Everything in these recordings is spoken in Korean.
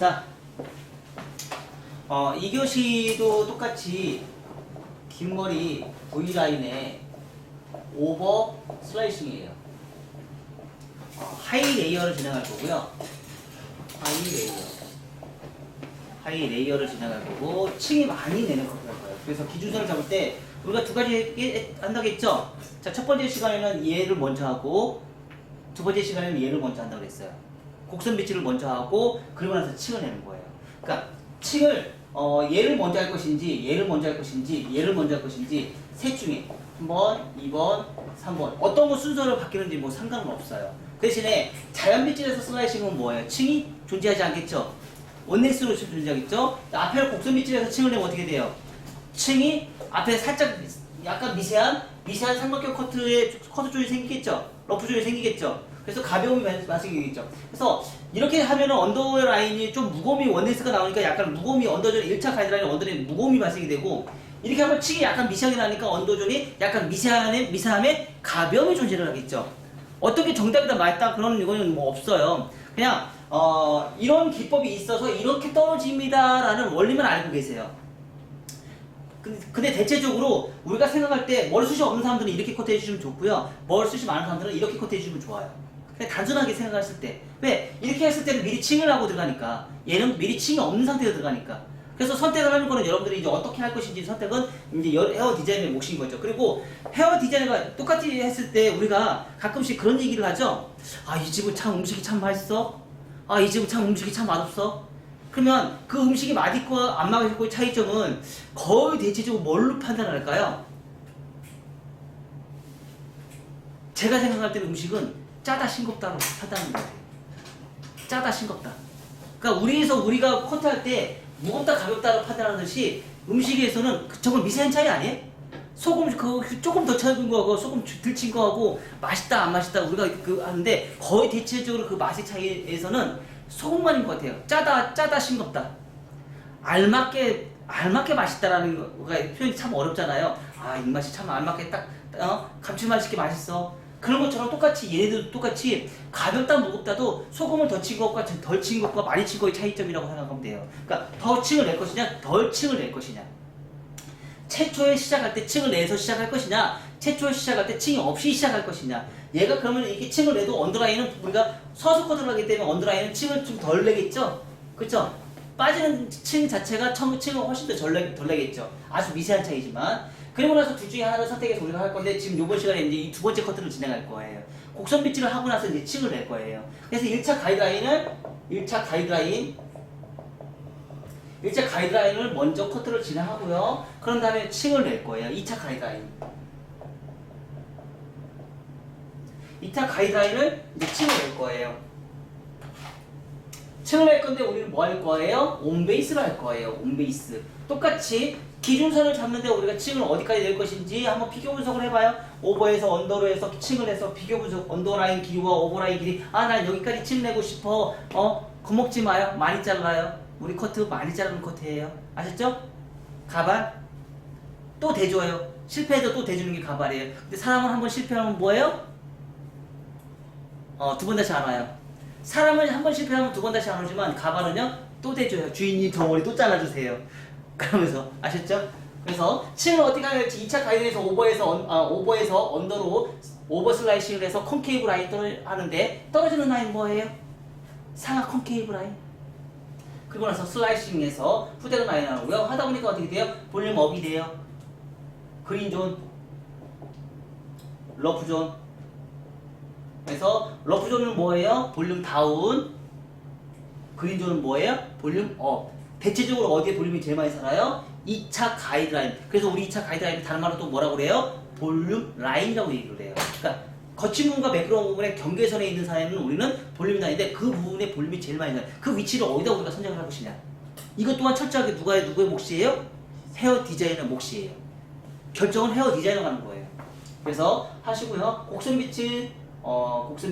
자, 2교시도 똑같이 긴 머리 V라인에 오버 슬라이싱이에요. 하이 레이어를 진행할 거고요. 하이 레이어를 진행할 거고, 층이 많이 내는 커트를 할 거예요. 그래서 기준선을 잡을 때 우리가 두 가지 한다고 했죠? 자, 첫 번째 시간에는 얘를 먼저 하고, 두 번째 시간에는 얘를 먼저 한다고 했어요. 곡선 비치를 먼저 하고, 그리고 나서 층을 내는 거예요. 그러니까 층을 얘를 먼저 할 것인지, 얘를 먼저 할 것인지, 얘를 먼저 할 것인지 셋 중에 1번, 2번, 3번 어떤 거 순서를 바뀌는지 뭐 상관은 없어요. 그 대신에 자연 빛질에서 슬라이싱은 뭐예요? 층이 존재하지 않겠죠? 원넥스로 존재하겠죠? 앞에 곡선 빛질에서 층을 내면 어떻게 돼요? 층이 앞에 살짝 약간 미세한 삼각형 커트 조이 생기겠죠? 러프 조이 생기겠죠? 그래서 가벼움이 발생되겠죠. 그래서 이렇게 하면은 언더 라인이 좀 무거움이 원넥스가 나오니까 약간 무거움이 언더존 1차 가이드라인 언더존이 무거움이 발생이 되고, 이렇게 하면 층이 약간 미세하게 나니까 언더존이 약간 미세함에 가벼움이 존재를 하겠죠. 어떻게 정답이다 맞다 그런 이거는 뭐 없어요. 그냥 이런 기법이 있어서 이렇게 떨어집니다라는 원리만 알고 계세요. 근데 대체적으로 우리가 생각할 때 머리숱이 없는 사람들은 이렇게 커트해 주시면 좋고요, 머리숱이 많은 사람들은 이렇게 커트해 주시면 좋아요. 그냥 단순하게 생각했을 때, 왜? 이렇게 했을 때는 미리 층을 하고 들어가니까, 얘는 미리 층이 없는 상태로 들어가니까. 그래서 선택을 하는 거는 여러분들이 이제 어떻게 할 것인지 선택은 이제 헤어 디자인의 몫인 거죠. 그리고 헤어 디자인과 똑같이 했을 때 우리가 가끔씩 그런 얘기를 하죠. 아, 이 집은 참 음식이 참 맛있어. 아, 이 집은 참 음식이 참 맛없어. 그러면 그 음식이 맛있고 안 맛있고의 차이점은 거의 대체적으로 뭘로 판단할까요? 제가 생각할 때는 음식은 짜다 싱겁다로 판단하는 거예요. 짜다 싱겁다. 그러니까 우리가 커트할 때 무겁다 가볍다로 판단하듯이 음식에서는 저건 미세한 차이 아니에요? 소금 조금 더 차은 거하고 소금 덜 친 거하고 맛있다 안 맛있다 우리가 하는데, 거의 대체적으로 그 맛의 차이에서는 소금만인 것 같아요. 짜다 싱겁다. 알맞게 맛있다라는 거가 표현이 참 어렵잖아요. 아, 입맛이 참 알맞게 딱 감칠맛 있게 맛있어. 그런 것처럼 똑같이 얘네들도 똑같이 가볍다 무겁다도 소금을 더 친 것과 덜 친 것과 많이 친 것의 차이점이라고 생각하면 돼요. 그러니까 더 층을 낼 것이냐 덜 층을 낼 것이냐, 최초에 시작할 때 층을 내서 시작할 것이냐, 최초에 시작할 때 층이 없이 시작할 것이냐. 얘가 그러면 이렇게 층을 내도 언더라인은 우리가 서서 커트를 하기 때문에 언더라인은 층을 좀 덜 내겠죠? 그쵸? 빠지는 층 자체가 층을 훨씬 더 덜 내겠죠. 아주 미세한 차이지만. 그리고 나서 둘 중에 하나를 선택해서 우리가 할 건데, 지금 요번 시간에 이제 이 두 번째 커트를 진행할 거예요. 곡선 비치를 하고 나서 이제 층을 낼 거예요. 그래서 1차 가이드라인을 먼저 커트를 진행하고요. 그런 다음에 층을 낼 거예요. 2차 가이드라인을 이제 층을 낼 거예요. 층을 낼 건데 우리는 뭐 할 거예요? 온베이스를 할 거예요. 온베이스. 똑같이 기준선을 잡는데 우리가 층을 어디까지 낼 것인지 한번 비교 분석을 해봐요. 오버에서 언더로 해서 층을 해서 비교 분석, 언더라인 길이와 오버라인 길이. 아, 난 여기까지 층 내고 싶어. 겁먹지 마요. 많이 잘라요. 우리 커트 많이 자르는 커트예요. 아셨죠? 가발 또 대줘요. 실패해도 또 대주는 게 가발이에요. 근데 사람은 한번 실패하면 뭐예요? 두 번 다시 안 와요. 사람은 한 번 실패하면 두 번 다시 안 오지만 가발은요 또 대줘요. 주인님 저 머리 또 잘라주세요. 그러면서 아셨죠? 그래서 층을 어떻게 할지 2차 가이드에서 오버에서 언더로 오버 슬라이싱을 해서 컨케이브 라인을 하는데, 떨어지는 라인 뭐예요? 상하 컨케이브 라인. 그리고 나서 슬라이싱에서 후대로 라인 하고요. 하다 보니까 어떻게 돼요? 볼륨 업이 돼요. 그린 존, 러프 존. 그래서 러프 존은 뭐예요? 볼륨 다운. 그린 존은 뭐예요? 볼륨 업. 대체적으로 어디에 볼륨이 제일 많이 살아요? 2차 가이드라인. 그래서 우리 2차 가이드라인을 다른 말로 또 뭐라고 그래요? 볼륨 라인이라고 얘기를 해요. 그러니까 거친 부분과 매끄러운 부분의 경계선에 있는 사이에는 우리는 볼륨이 나는데, 그 부분에 볼륨이 제일 많이 나요. 그 위치를 어디다 우리가 선정을 할 것이냐. 이것 또한 철저하게 누구의 몫이에요? 헤어 디자이너 몫이에요. 결정은 헤어 디자이너가 하는 거예요. 그래서 하시고요. 곡선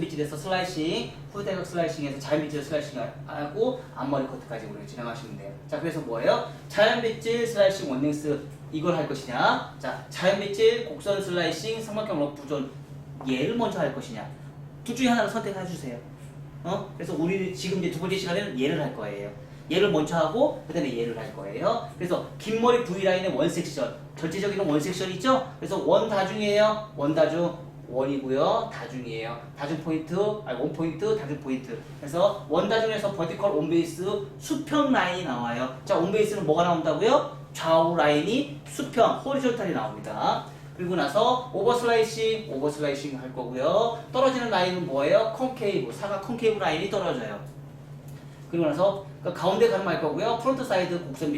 비치에서 슬라이싱, 후대각 슬라이싱에서 자연 비치 슬라이싱 하고 앞머리 커트까지 우리가 진행하시면 돼요. 자, 그래서 뭐예요? 자연 비치 슬라이싱 원넥스 이걸 할 것이냐, 자, 자연 비치 곡선 슬라이싱 삼각형 러프 존 얘를 먼저 할 것이냐, 둘 중에 하나를 선택해 주세요. 그래서 우리 지금 이제 두 번째 시간에는 얘를 할 거예요. 얘를 먼저 하고 그 다음에 얘를 할 거예요. 그래서 긴 머리 V라인의 원 섹션, 전체적인 원 섹션 있죠? 그래서 원 다중이에요. 원 다중 원이고요. 다중이에요. 다중 포인트, 아니 원 포인트, 다중 포인트. 그래서 원 다중에서 버티컬 온 베이스 수평 라인이 나와요. 자, 온 베이스는 뭐가 나온다고요? 좌우 라인이 수평, 호리존탈이 나옵니다. 그리고 나서 오버슬라이싱 할 거고요. 떨어지는 라인은 뭐예요? 콘케이브, 사각 콘케이브 라인이 떨어져요. 그리고 나서 가운데 가름할 거고요. 프론트 사이드 곡선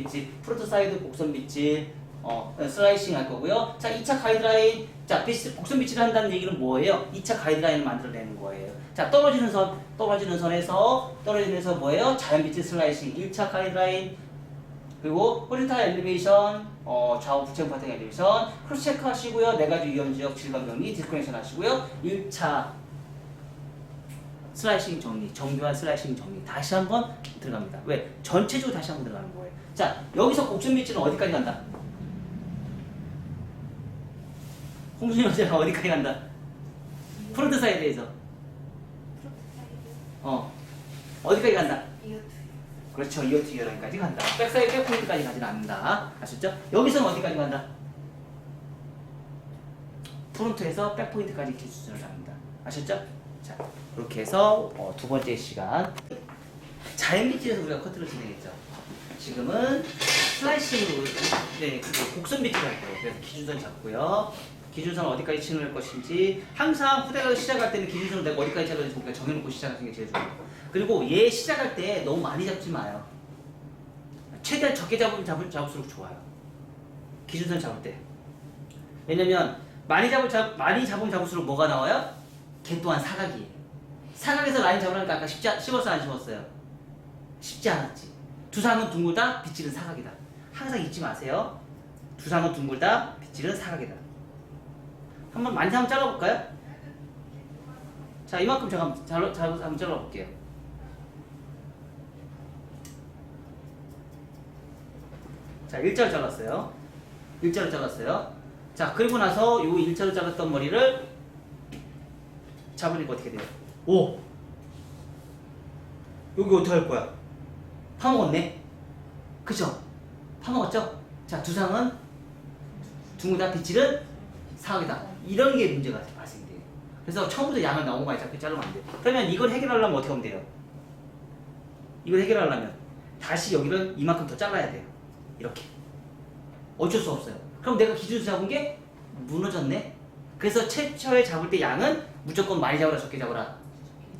빗질, 슬라이싱 할 거고요. 자, 2차 가이드라인, 자, 곡선 빗질을 한다는 얘기는 뭐예요? 2차 가이드라인을 만들어내는 거예요. 자, 떨어지는 선에서 뭐예요? 자연 빗질 슬라이싱, 1차 가이드라인, 그리고 호리zon탈 엘리베이션, 좌우 부채 바탕 엘리베이션, 크로스 체크 하시고요. 4가지 위험 지역 질감 정리, 디스커넥션 하시고요. 1차 슬라이싱 정리, 정교한 슬라이싱 정리. 다시 한번 들어갑니다. 왜? 전체적으로 다시 한번 들어가는 거예요. 자, 여기서 곡선 빗질은 어디까지 간다? 홍준이 여자가 어디까지 간다? 프론트 사이드에서. 어디까지 간다? 그렇죠. 이어 투 이어라인까지 간다. 백사이드 백포인트까지 가지는 않는다. 아셨죠? 여기서는 어디까지 간다? 프론트에서 백포인트까지 기준을 잡는다. 아셨죠? 자, 그렇게 해서 두 번째 시간 자연 빗질에서 우리가 커트를 진행했죠. 지금은 슬라이싱으로 곡선 빗질 할 거예요. 그래서 기준선 잡고요. 기준선 어디까지 치는 것인지 항상 후대가 시작할 때는 기준선을 내가 어디까지 잡을지 우리가 정해놓고 시작하는 게 제일 좋아요. 그리고 얘 시작할 때 너무 많이 잡지 마요. 최대한 적게 잡을수록 좋아요. 기준선 잡을 때. 왜냐면 많이 잡을수록 뭐가 나와요? 걔 또한 사각이에요. 사각에서 라인 잡으려니까 아까 씹었어 안 씹었어요? 쉽지 않았지. 두상은 둥글다, 빗질은 사각이다. 항상 잊지 마세요. 두상은 둥글다, 빗질은 사각이다. 한번 많이 한번 잘라볼까요? 자, 이만큼 제가 한번 잘라볼게요. 자, 일자로 잘랐어요. 자, 그리고 나서 요 일자로 잘랐던 머리를 잡으니까 어떻게 돼요? 오! 여기 어떻게 할 거야? 파먹었네? 그쵸? 파먹었죠? 자, 두상은 둥글다, 빗질은 사각이다. 이런 게 문제가 발생돼요. 그래서 처음부터 양을 너무 많이 잡게 자르면 안 돼요. 그러면 이걸 해결하려면 어떻게 하면 돼요? 이걸 해결하려면 다시 여기를 이만큼 더 잘라야 돼요. 이렇게. 어쩔 수 없어요. 그럼 내가 기준으로 잡은 게 무너졌네? 그래서 최초에 잡을 때 양은 무조건 많이 잡아라, 적게 잡아라?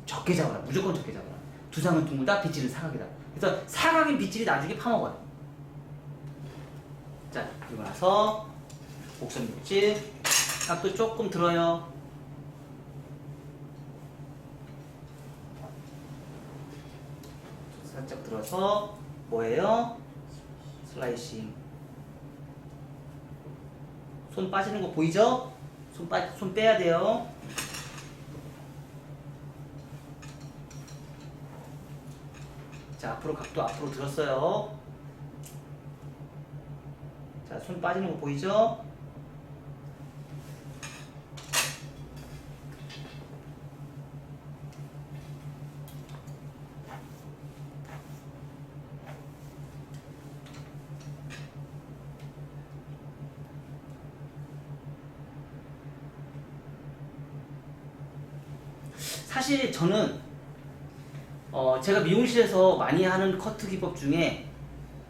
적게 잡아라. 무조건 적게 잡아라. 두상은 둥글다, 빗질은 사각이다. 그래서 사각인 빗질이 나중에 파먹어요. 자, 그리고 나서 곡선 빗질. 각도 조금 들어요. 살짝 들어서 뭐예요? 슬라이싱. 손 빠지는 거 보이죠? 손 빼야 돼요. 자, 각도 앞으로 들었어요. 자, 손 빠지는 거 보이죠? 사실 저는 제가 미용실에서 많이 하는 커트 기법 중에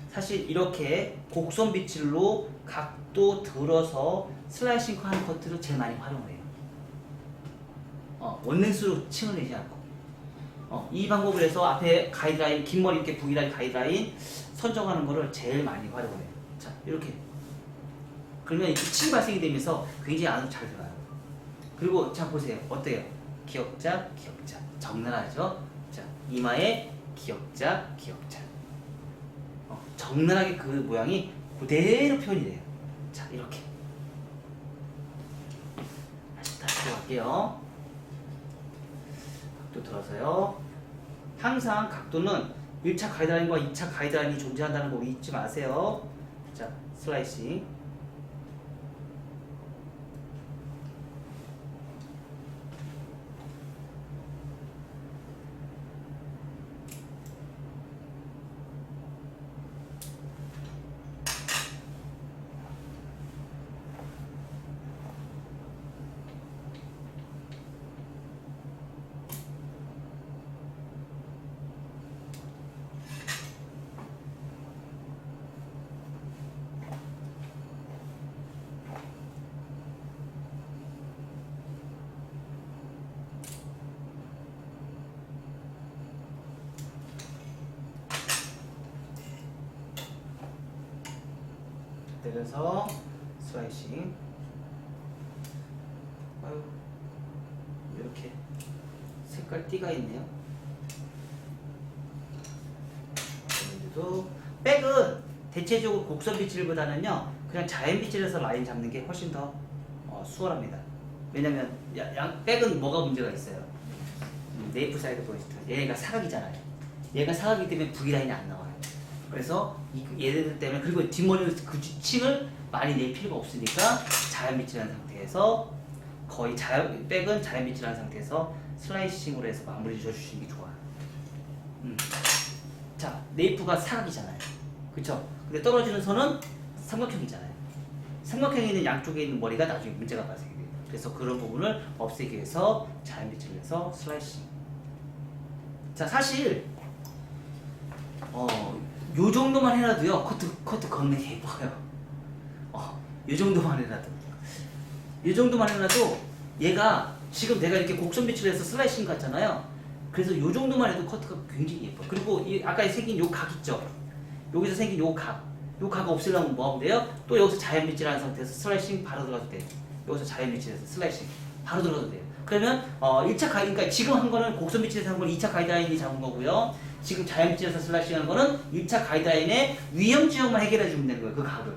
사실 이렇게 곡선 빗질로 각도 들어서 슬라이싱 하는 커트를 제일 많이 활용해요. 원랭스로 층을 내지 않고 이 방법을 해서 앞에 가이드라인, 긴 머리 이렇게 V라인 가이드라인 선정하는 거를 제일 많이 활용해요. 자, 이렇게 그러면 이렇게 층 발생이 되면서 굉장히 안으로 잘 들어가요. 그리고 자, 보세요. 어때요? 기역자, 적나라하죠? 자, 이마에 기역자. 적나라하게 그 모양이 그대로 표현이 돼요. 자, 이렇게. 다시 들어갈게요. 각도 들어서요. 항상 각도는 1차 가이드라인과 2차 가이드라인이 존재한다는 거 잊지 마세요. 자, 슬라이싱. 내려서 슬라이싱. 아유, 이렇게 색깔 띠가 있네요. 그런데도 백은 대체적으로 곡선 빗질보다는요 그냥 자연 빗질해서 라인 잡는 게 훨씬 더 수월합니다. 왜냐면 백은 뭐가 문제가 있어요? 네이프 사이드 포인트, 얘가 사각이잖아요. 얘가 사각이기 때문에 V라인이 안 나와요. 그래서 얘들 때문에, 그리고 뒷머리는 그 층을 많이 낼 필요가 없으니까 자연 빗질한 상태에서 거의 백은 자연 빗질한 상태에서 슬라이싱으로 해서 마무리 지어주시는 게 좋아요. 자, 네이프가 사각이잖아요. 그쵸? 근데 떨어지는 선은 삼각형이잖아요. 삼각형에 양쪽에 있는 머리가 나중에 문제가 발생해요. 그래서 그런 부분을 없애기 위해서 자연 빗질을 해서 슬라이싱. 자, 사실 요 정도만 해놔도요 커트 걷는 게 예뻐요. 요 정도만 해놔도, 요 정도만 해놔도 얘가 지금 내가 이렇게 곡선 빗질을 해서 슬라이싱 같잖아요. 그래서 요 정도만 해도 커트가 굉장히 예뻐요. 그리고 아까 생긴 요 각 있죠? 여기서 생긴 요 각 없애려면 뭐 하면 돼요? 또 여기서 자연 빗질하는 상태에서 슬라이싱 바로 들어가도 돼요. 여기서 자연 빗질해서 슬라이싱 바로 들어가도 돼요. 그러면 1차 그러니까 지금 한 거는 곡선 빗질에서 한 건 2차 가이드라인이 잡은 거고요. 지금 자연 빗질에서 슬라이싱 하는 거는 1차 가이드라인의 위험 지역만 해결해 주면 되는 거예요. 그 각을.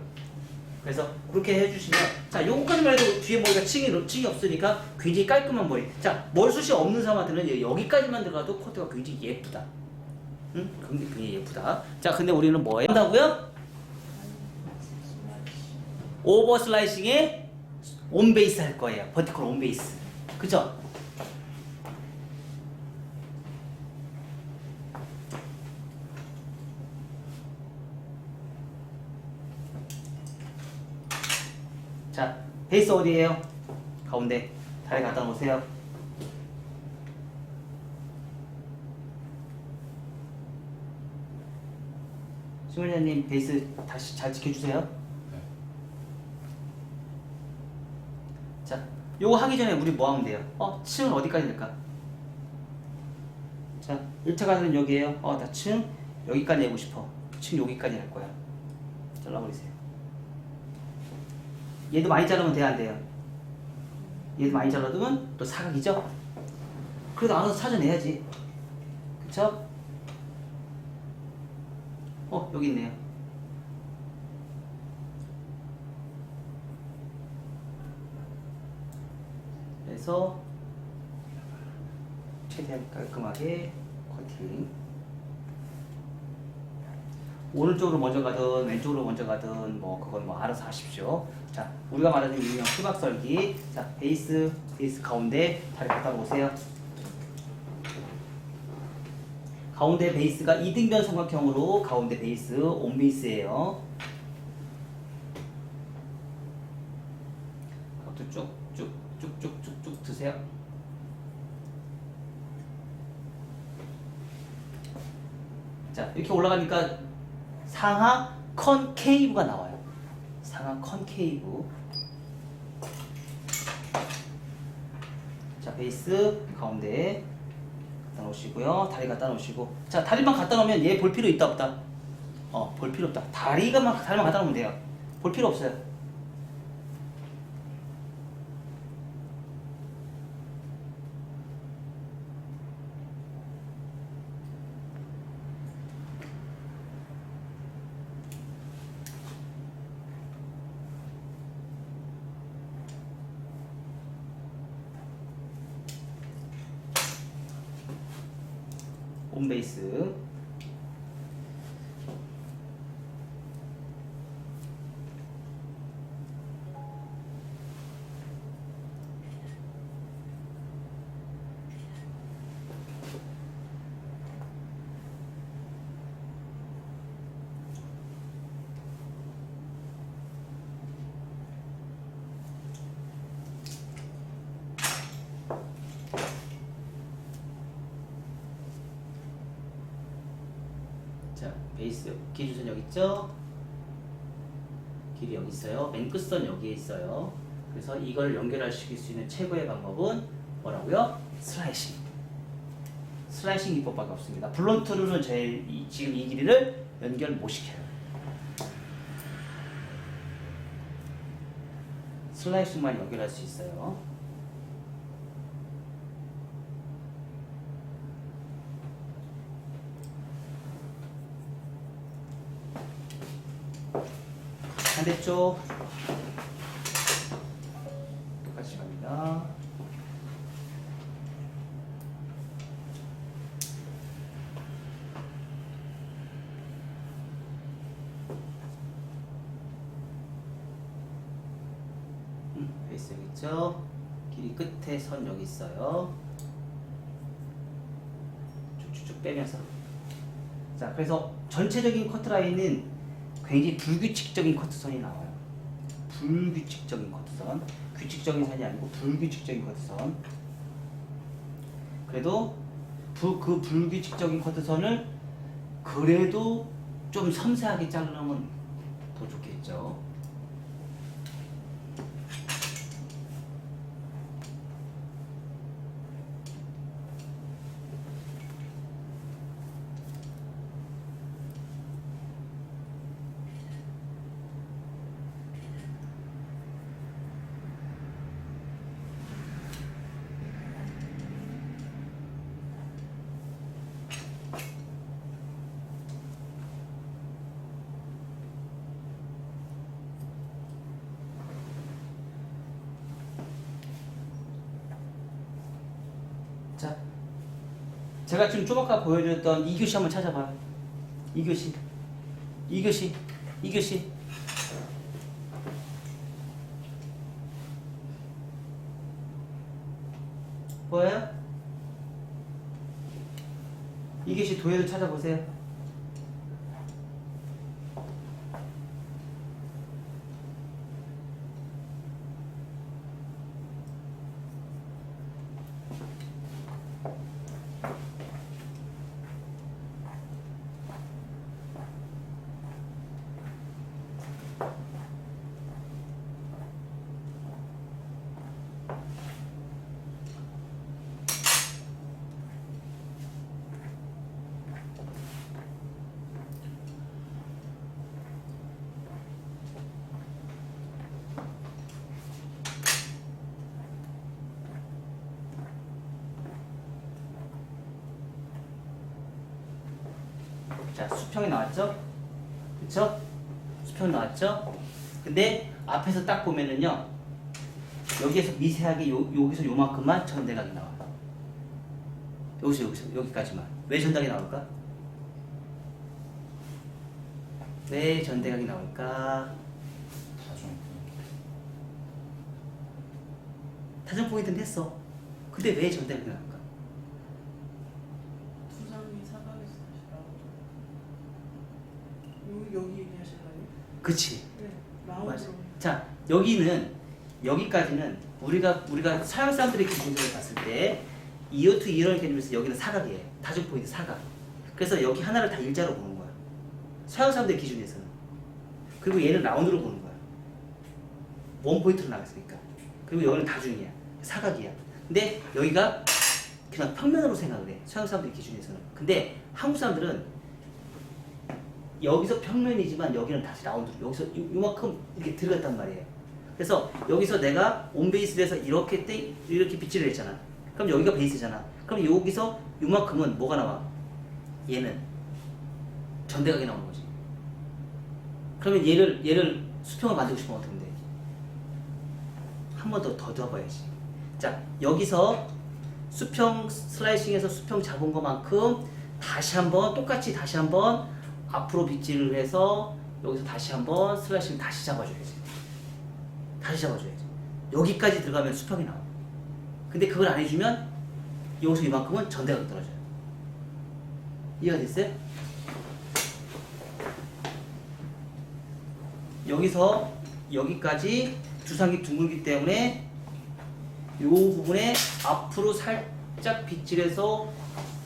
그래서 그렇게 해주시면, 자, 요거까지만 해도 뒤에 머리가 층이 없으니까 굉장히 깔끔한 머리. 자, 머리숱이 없는 사람한테는 여기까지만 들어가도 코트가 굉장히 예쁘다. 응? 굉장히 예쁘다. 자, 근데 우리는 뭐 한다고요? 오버 슬라이싱에 온 베이스 할 거예요. 버티컬 온 베이스. 그죠? 자, 베이스 어디에요? 가운데. 다리 갖다 놓으세요. 심은자님 베이스 다시 잘 지켜주세요. 네. 자, 요거 하기 전에 우리 뭐 하면 돼요? 층은 어디까지 낼까? 자, 1차 가서는 여기에요. 나 층 여기까지 내고 싶어. 층 여기까지 낼 거야. 잘라버리세요. 얘도 많이 자르면 돼야 안 돼요? 얘도 많이 잘라두면 또 사각이죠? 그래도 알아서 찾아내야지. 그쵸? 여기 있네요. 그래서 최대한 깔끔하게 커팅. 오른쪽으로 먼저 가든 왼쪽으로 먼저 가든 뭐 그건 뭐 알아서 하십시오. 자, 우리가 말하는 유형 수박썰기. 자, 베이스 가운데 다리 갖다 놓으세요. 가운데 베이스가 이등변 삼각형으로 가운데 베이스 온 베이스예요. 그것도 쭉쭉쭉쭉쭉 드세요. 자, 이렇게 올라가니까 상하 컨케이브가 나와요. 상하 컨케이브. 자, 베이스 가운데 갖다 놓으시고요. 다리 갖다 놓으시고. 자, 다리만 갖다 놓으면 얘 볼 필요 있다 없다? 볼 필요 없다. 다리만 갖다 놓으면 돼요. 볼 필요 없어요. 온 베이스. 자, 베이스 기준선 여기 있죠? 길이 여기 있어요. 맨 끝선 여기에 있어요. 그래서 이걸 연결하실 수 있는 최고의 방법은 뭐라고요? 슬라이싱. 슬라이싱 기법밖에 없습니다. 블론트로는 지금 이 길이를 연결 못 시켜요. 슬라이싱만 연결할 수 있어요. 반대쪽 똑같이 갑니다. 베이스 여기 있죠? 길이 끝에 선 여기 있어요. 쭉쭉쭉 빼면서. 자, 그래서 전체적인 커트라인은 굉장히 불규칙적인 커트선이 나와요. 불규칙적인 커트선. 규칙적인 선이 아니고 불규칙적인 커트선. 그래도 그 불규칙적인 커트선을 그래도 좀 섬세하게 자르면 더 좋겠죠. 자, 제가 지금 좀 아까 보여드렸던 2교시 한번 찾아봐요. 2교시. 보여요? 2교시 도형을 찾아보세요. 자, 수평이 나왔죠? 그쵸? 수평 나왔죠? 근데 앞에서 딱 보면은요, 여기에서 미세하게 여기서 요만큼만 전대각이 나와요. 여기서 여기까지만. 왜 전대각이 나올까? 왜 전대각이 나올까? 타점 포인트는 했어. 근데 왜 전대각이 나올까? 두상이 사각에서 다시 나오죠. 여기 얘기하실까요? 그치? 네, 맞아. 라운드로. 자, 여기까지는 우리가 서양 사람들의 기준으로 봤을 때 이어투 이런 개념에서 여기는 사각이에요. 타점 포인트 사각. 그래서 여기 하나를 다 일자로 보는 거야. 서양 사람들의 기준에서는. 그리고 얘는 라운드로 보는 거야. 원 포인트로 나갔으니까. 그리고 여기는 다중이야. 사각이야. 근데 여기가 그냥 평면으로 생각을 해. 서양 사람들의 기준에서는. 근데 한국 사람들은 여기서 평면이지만 여기는 다시 라운드로. 여기서 요만큼 이렇게 들어갔단 말이에요. 그래서 여기서 내가 온 베이스에서 이렇게 빗질을 했잖아. 그럼 여기가 베이스잖아. 그럼 여기서 요만큼은 뭐가 나와? 얘는 전대각이 나오는 거지. 그러면 얘를 수평을 만들고 싶으면 어떻게 돼? 한 번 더 더봐야지. 자, 여기서 수평 슬라이싱에서 수평 잡은 것만큼 똑같이 다시 한번 앞으로 빗질을 해서 여기서 다시 한번 슬라이싱 다시 잡아줘야지. 여기까지 들어가면 수평이 나와. 근데 그걸 안 해주면 여기서 이만큼은 전대각이 떨어져요. 이해가 됐어요? 여기서 여기까지 두상이 둥글기 때문에 이 부분에 앞으로 살짝 빗질해서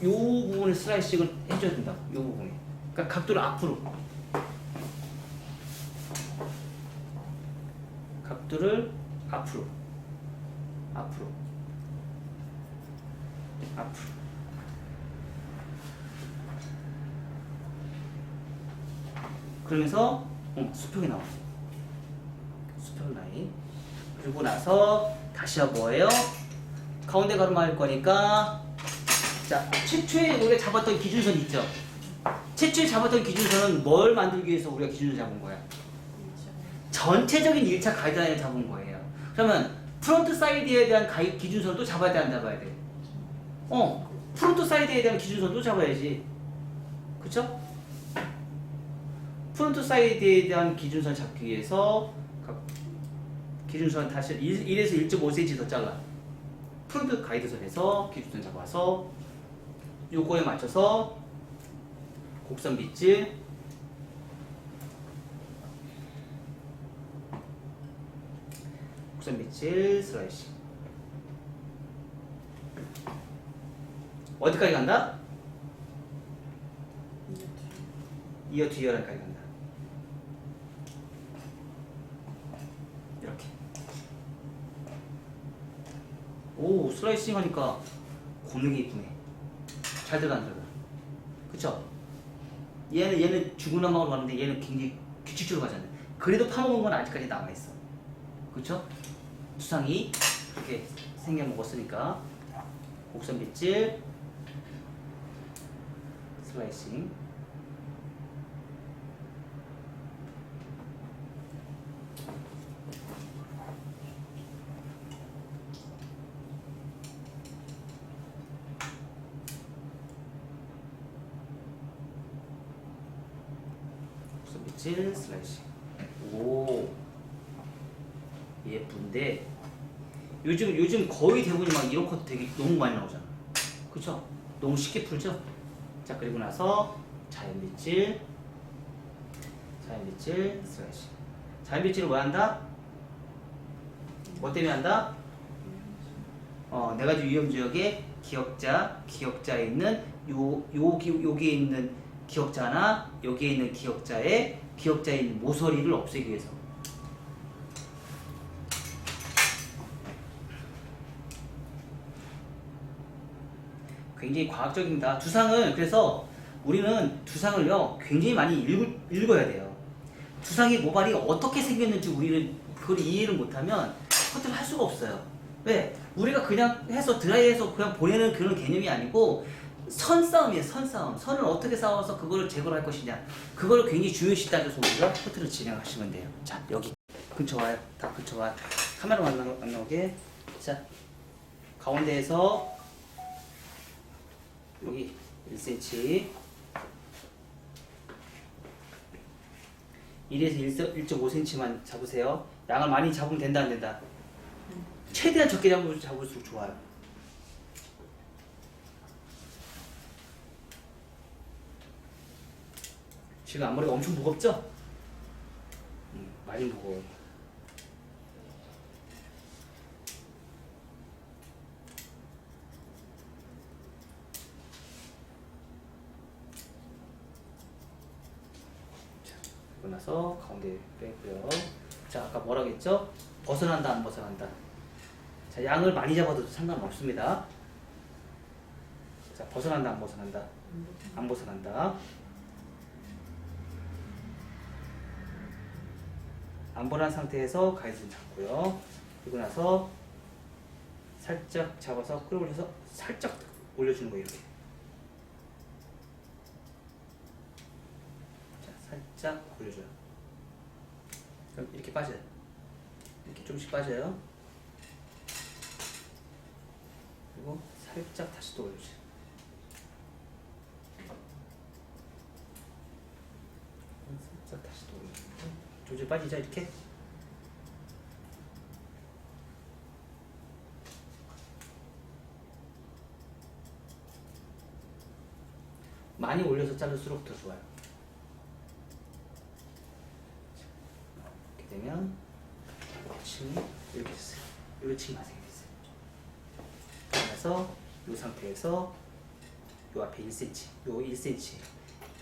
이 부분을 슬라이싱을 해줘야 된다고. 이 부분에. 그러니까 각도를 앞으로. 각도를 앞으로. 그러면서 수평이 나와. 수평 라인. 그리고 나서 다시 뭐예요? 가운데 가로만 할 거니까 자, 최초에 우리가 잡았던 기준선 있죠? 최초에 잡았던 기준선은 뭘 만들기 위해서 우리가 기준을 잡은 거야? 전체적인 1차 가이드라인을 잡은 거예요. 그러면 프론트 사이드에 대한 기준선을 또 잡아야 돼, 안 잡아야 돼? 프론트 사이드에 대한 기준선도 잡아야지. 그쵸? 프론트 사이드에 대한 기준선 잡기 위해서 기준선 다시 1에서 1.5cm 더 잘라. 프론트 가이드선에서 기준선 잡아서 요거에 맞춰서 곡선 빗질 슬라이싱 어디까지 간다? 이어 뒤어라까지 간다. 이렇게. 오, 슬라이싱 하니까 고르게 이쁘네. 잘 들어간다. 그쵸? 얘는 중구난방으로 가는데 얘는 굉장히 규칙적으로 가잖아요. 그래도 파먹은 건 아직까지 남아있어. 그쵸? 수상이 이렇게 생겨먹었으니까 곡선 빗질 슬라이싱 곡선 빗질 슬라이싱. 오, 예쁜데 요즘 거의 대부분이 막 이런 컷 되게 너무 많이 나오잖아. 그쵸? 너무 쉽게 풀죠? 자, 그리고 나서 자연빗질 슬라이싱. 자연빗질을 뭐 한다? 뭐 때문에 한다? 네가지 위험지역에 기역자에 있는 여기에 있는 기역자나 여기에 있는 기역자에 있는 모서리를 없애기 위해서. 굉장히 과학적입니다. 두상을 그래서 우리는 두상을요 굉장히 많이 읽어야 돼요. 두상의 모발이 어떻게 생겼는지 우리는 그걸 이해를 못하면 커트를 할 수가 없어요. 왜? 우리가 그냥 해서 드라이해서 그냥 보내는 그런 개념이 아니고 선싸움이에요. 선싸움. 선을 어떻게 싸워서 그걸 제거를 할 것이냐. 그걸 굉장히 중요시 따져서 우리가 커트를 진행하시면 돼요. 자, 여기 근처 와요. 다 근처 와요. 카메라 안 나오게. 자, 가운데에서 여기 1cm 1에서 1.5cm만 잡으세요. 양을 많이 잡으면 된다 안 된다? 최대한 적게 잡을수록 좋아요. 지금 앞머리가 엄청 무겁죠? 많이 무거워요. 그리고 나서 가운데 빼고요. 자, 아까 뭐라고 했죠? 벗어난다 안 벗어난다. 자, 양을 많이 잡아도 상관없습니다. 자, 벗어난다 안 벗어난다. 안 벗어난다. 안 벗어난 상태에서 가이드를 잡고요. 그리고 나서 살짝 잡아서 끌어올려서 살짝 올려주는 거예요. 이렇게. 자, 살짝 올려줘요. 그럼 이렇게 빠져요. 이렇게 조금씩 빠져요. 그리고 살짝 다시 또 올려줘요. 살짝 다시 또 올려줘요. 조절 빠지죠, 이렇게? 많이 올려서 자를수록 더 좋아요. 이렇게 되면 층이 이렇게 됐어요. 이렇게 층이 생겼어요. 그래서 이 상태에서 요 앞에 1cm, 요 1cm,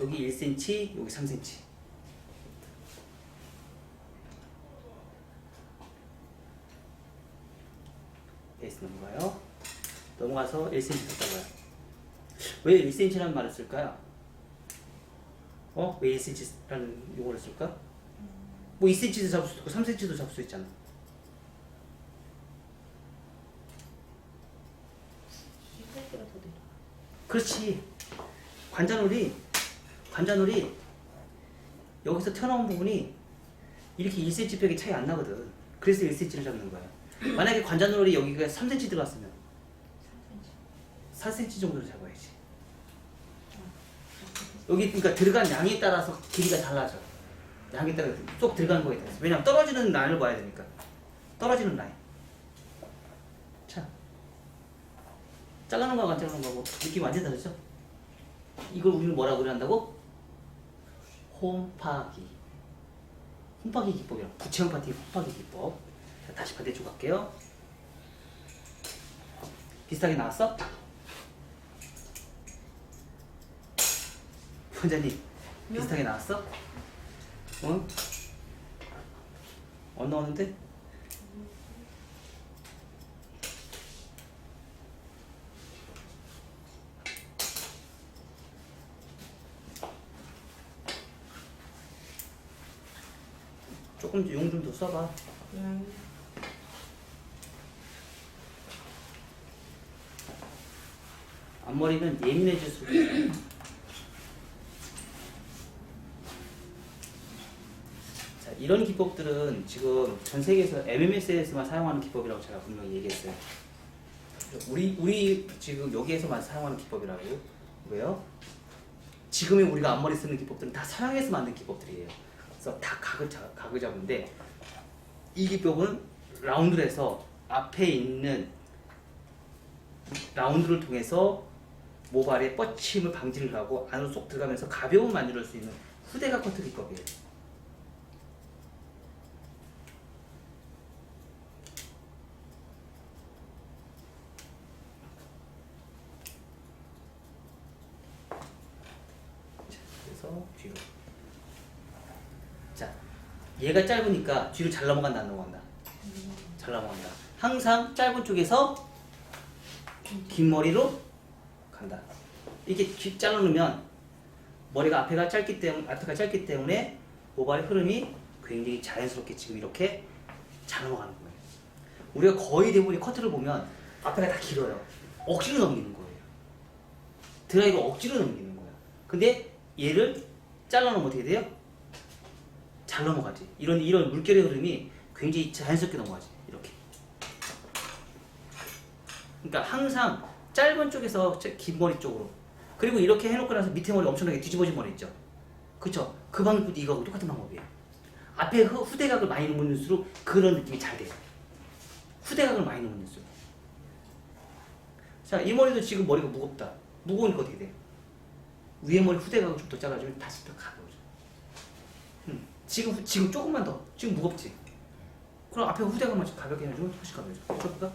여기 1cm, 여기 3cm. 베이스 넘어가요. 넘어가서 1cm 더 잡아요. 왜 1cm라는 말을 쓸까요? 왜 1cm라는 용어를 쓸까? 뭐 2cm도 잡을 수 있고 3cm도 잡을 수 있잖아. 그렇지. 관자놀이 여기서 튀어나온 부분이 이렇게 1cm 벽이 차이 안 나거든. 그래서 1cm를 잡는 거야. 만약에 관자놀이 여기가 3cm 들어갔으면 4cm 정도를 잡아야지. 여기 그러니까 들어간 양에 따라서 길이가 달라져. 양에 따라 쏙 들어가는 거에 따라서. 왜냐면 떨어지는 라인을 봐야 되니까. 떨어지는 라인. 자, 잘라놓은 거하고 안 잘라놓은 거하고 느낌 완전 다르죠? 이걸 우리는 뭐라고 그런다고? 홈파기 기법이라고. 부채형 파티 홈파기 기법. 자, 다시 반대쪽 갈게요. 비슷하게 나왔어? 원장님 비슷하게 나왔어? 어? 안 나오는데? 조금 용 좀 더 써봐. 앞머리는 예민해질수록 자, 이런 기법들은 지금 전 세계에서 MMS에서만 사용하는 기법이라고 제가 분명히 얘기했어요. 우리 지금 여기에서만 사용하는 기법이라고. 왜요? 지금의 우리가 앞머리 쓰는 기법들은 다 서양에서 만든 기법들이에요. 그래서 다 각을 잡는데 이 기법은 라운드를 해서 앞에 있는 라운드를 통해서 모발의 뻗침을 방지를 하고 안으로 쏙 들어가면서 가벼운 만져줄 수 있는 후대각 커트 기법이에요. 그래서 뒤로. 자, 얘가 짧으니까 뒤로 잘 넘어간다, 안 넘어간다? 잘 넘어간다. 항상 짧은 쪽에서 긴 머리로 간다. 이게 잘라놓으면 머리가 앞에가 짧기 때문에 모발의 흐름이 굉장히 자연스럽게 지금 이렇게 잘 넘어가는 거예요. 우리가 거의 대부분의 커트를 보면 앞에가 다 길어요. 억지로 넘기는 거예요. 드라이로 억지로 넘기는 거야. 근데 얘를 잘라놓으면 어떻게 돼요? 잘 넘어가지. 이런 물결의 흐름이 굉장히 자연스럽게 넘어가지. 이렇게. 그러니까 항상 짧은 쪽에서 긴 머리 쪽으로. 그리고 이렇게 해놓고 나서 밑에 머리 엄청나게 뒤집어진 머리 있죠. 그쵸? 그 방법도 이거하고 똑같은 방법이에요. 앞에 후대각을 많이 넣을수록 그런 느낌이 잘 돼요. 후대각을 많이 넣을수록. 자, 이 머리도 지금 머리가 무겁다. 무거우니까 어떻게 돼? 위에 머리 후대각을 좀 더 잘라주면 다시 더 가벼워져. 지금 조금만 더. 지금 무겁지? 그럼 앞에 후대각만 좀 가볍게 해주면 훨씬 가벼워져. 해볼까?